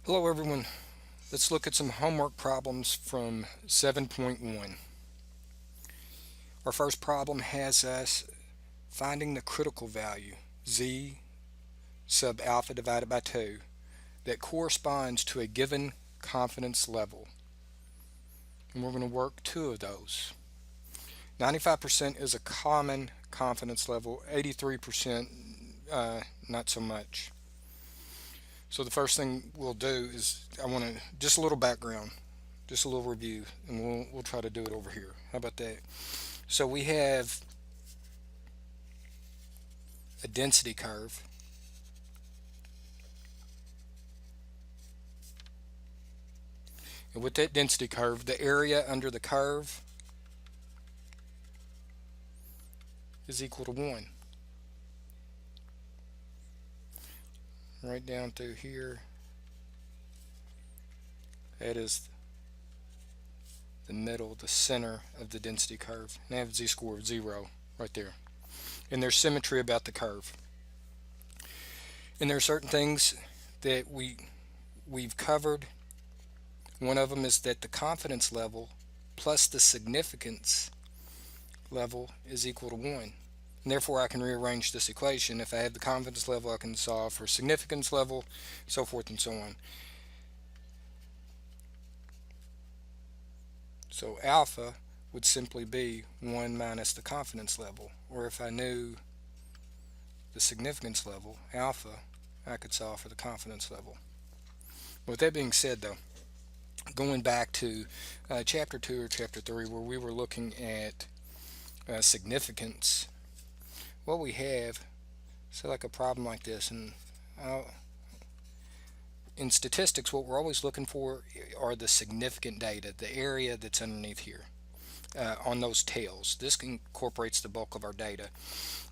Hello everyone. Let's look at some homework problems from 7.1. Our first problem has us finding the critical value, z sub alpha divided by 2, that corresponds to a given confidence level. And we're going to work two of those. 95% is a common confidence level, 83% not so much. So the first thing we'll do is I want to just a little background, just a little review, and we'll try to do it over here. How about that? So we have a density curve, and with that density curve, the area under the curve is equal to 1. Right down through here, that is the middle, the center of the density curve, and I have a z-score of 0 right there. And there's symmetry about the curve. And there are certain things that we've covered. One of them is that the confidence level plus the significance level is equal to 1. And therefore I can rearrange this equation. If I have the confidence level, I can solve for significance level, so forth and so on. So alpha would simply be 1 minus the confidence level. Or if I knew the significance level, alpha, I could solve for the confidence level. With that being said, though, going back to chapter 2 or chapter 3 where we were looking at significance, what we have, so like a problem like this, and in statistics what we're always looking for are the significant data, the area that's underneath here on those tails. This incorporates the bulk of our data.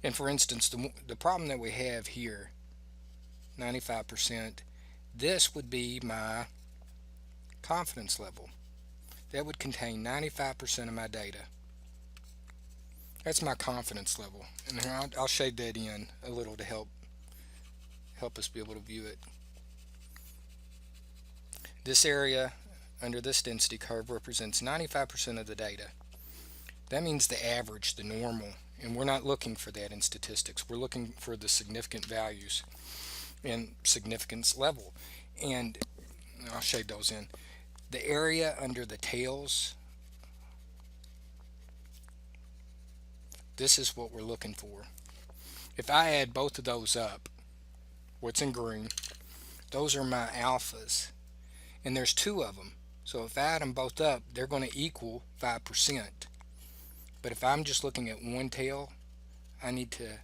And for instance, the problem that we have here, 95%, this would be my confidence level. That would contain 95% of my data. That's my confidence level. And here I'll shade that in a little to help us be able to view it. This area under this density curve represents 95% of the data. That means the average, the normal, and we're not looking for that in statistics. We're looking for the significant values and significance level. And I'll shade those in. The area under the tails, this is what we're looking for. If I add both of those up, what's in green, those are my alphas. And there's two of them. So if I add them both up, they're going to equal 5%. But if I'm just looking at one tail, I need to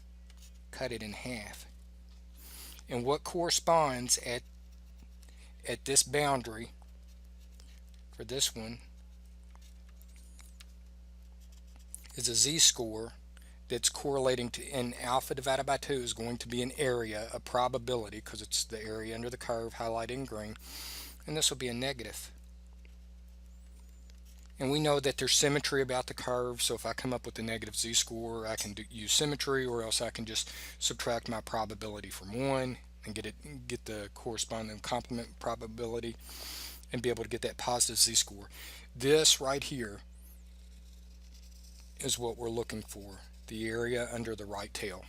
cut it in half. And what corresponds at this boundary for this one is a z-score that's correlating to, and alpha divided by 2 is going to be an area, a probability, because it's the area under the curve highlighted in green, and this will be a negative. And we know that there's symmetry about the curve, so if I come up with a negative z-score, I can use symmetry, or else I can just subtract my probability from 1 and get the corresponding complement probability and be able to get that positive z-score. This right here is what we're looking for, the area under the right tail.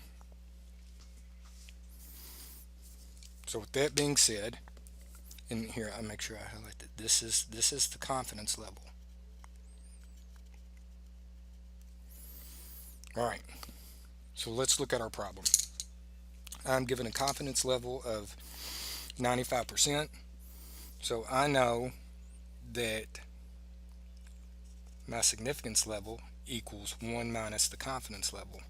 So with that being said, and here I'll make sure I highlight that this is the confidence level. Alright, so let's look at our problem. I'm given a confidence level of 95%, so I know that my significance level equals 1 minus the confidence level.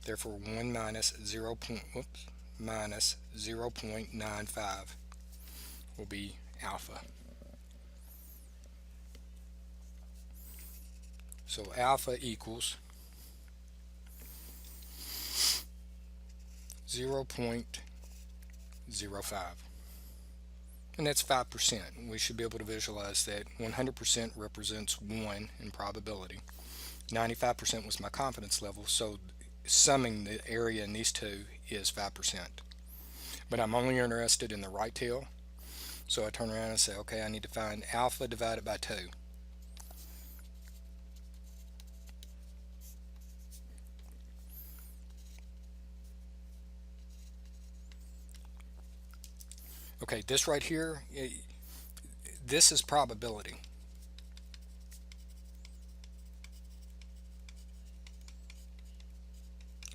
Therefore 1 minus 0.95 will be alpha. So alpha equals 0.05. And that's 5%. We should be able to visualize that 100% represents 1 in probability. 95% was my confidence level, so summing the area in these two is 5%. But I'm only interested in the right tail, So I turn around and say, okay, I need to find alpha divided by 2. Okay, this right here, this is probability.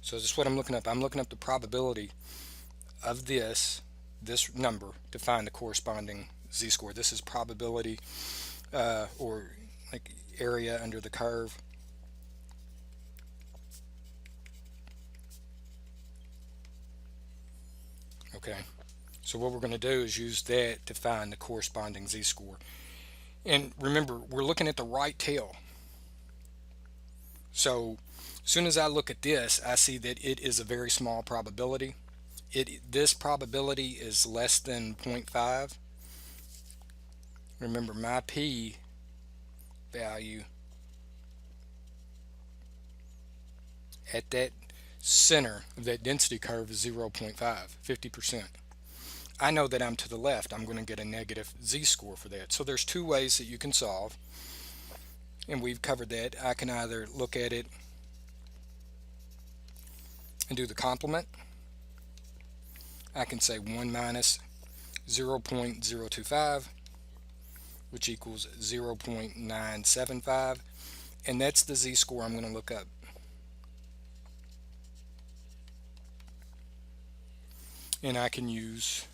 So this is what I'm looking up. I'm looking up the probability of this number to find the corresponding z-score. This is probability or like area under the curve. Okay, so what we're going to do is use that to find the corresponding z-score. And remember, we're looking at the right tail. So as soon as I look at this, I see that it is a very small probability. This probability is less than 0.5. Remember, my p value at that center of that density curve is 0.5, 50%. I know that I'm to the left. I'm going to get a negative z-score for that. So there's two ways that you can solve, and we've covered that. I can either look at it and do the complement. I can say 1 minus 0.025, which equals 0.975, and that's the z-score I'm going to look up. And I can use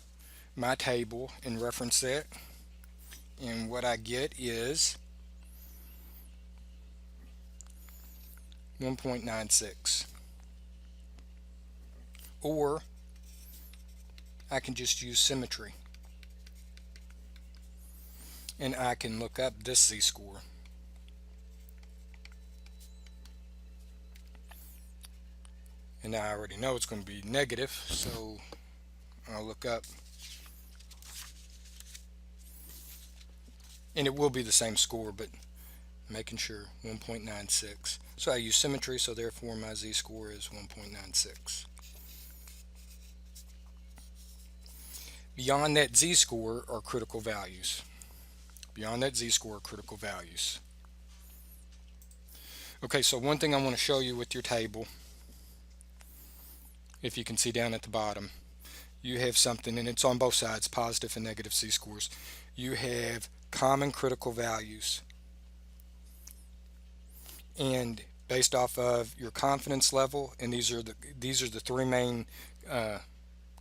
my table and reference that, and what I get is 1.96. Or I can just use symmetry, and I can look up this z-score. And I already know it's going to be negative, so I'll look up, and it will be the same score, but making sure 1.96. So I use symmetry, so therefore my z-score is 1.96. Beyond that z-score are critical values. Beyond that z-score are critical values. Okay, so one thing I want to show you with your table, if you can see down at the bottom, you have something, and it's on both sides, positive and negative z-scores. You have common critical values, and based off of your confidence level, and these are the three main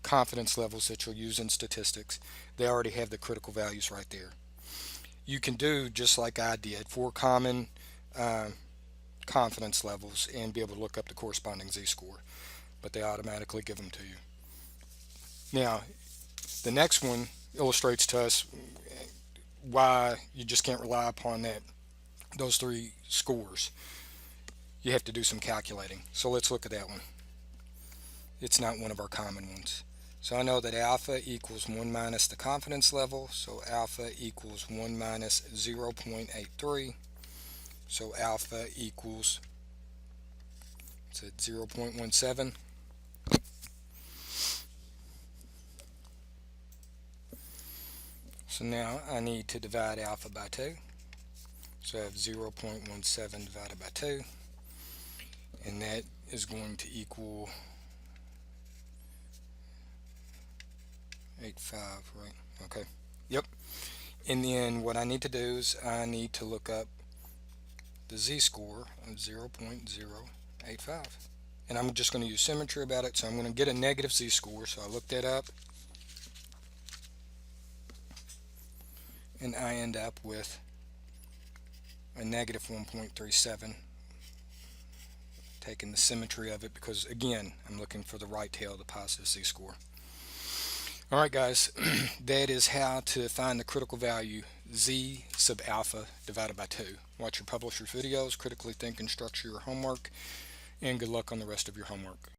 confidence levels that you'll use in statistics. They already have the critical values right there. You can do just like I did, 4 common confidence levels, and be able to look up the corresponding z-score, but they automatically give them to you. Now the next one illustrates to us why you just can't rely upon those 3 scores. You have to do some calculating. So let's look at that one. It's not one of our common ones. So I know that alpha equals 1 minus the confidence level, so alpha equals 1 minus 0.83. So alpha equals, it's at 0.17. So now I need to divide alpha by 2. So I have 0.17 divided by 2, and that is going to equal 85, right? Okay. Yep. And then what I need to do is I need to look up the z-score of 0.085. And I'm just going to use symmetry about it, so I'm going to get a negative z-score. So I look that up, and I end up with a negative 1.37, taking the symmetry of it, because again, I'm looking for the right tail of the positive z-score. Alright guys, that is how to find the critical value z sub alpha divided by 2. Watch your publisher's videos, critically think and structure your homework, and good luck on the rest of your homework.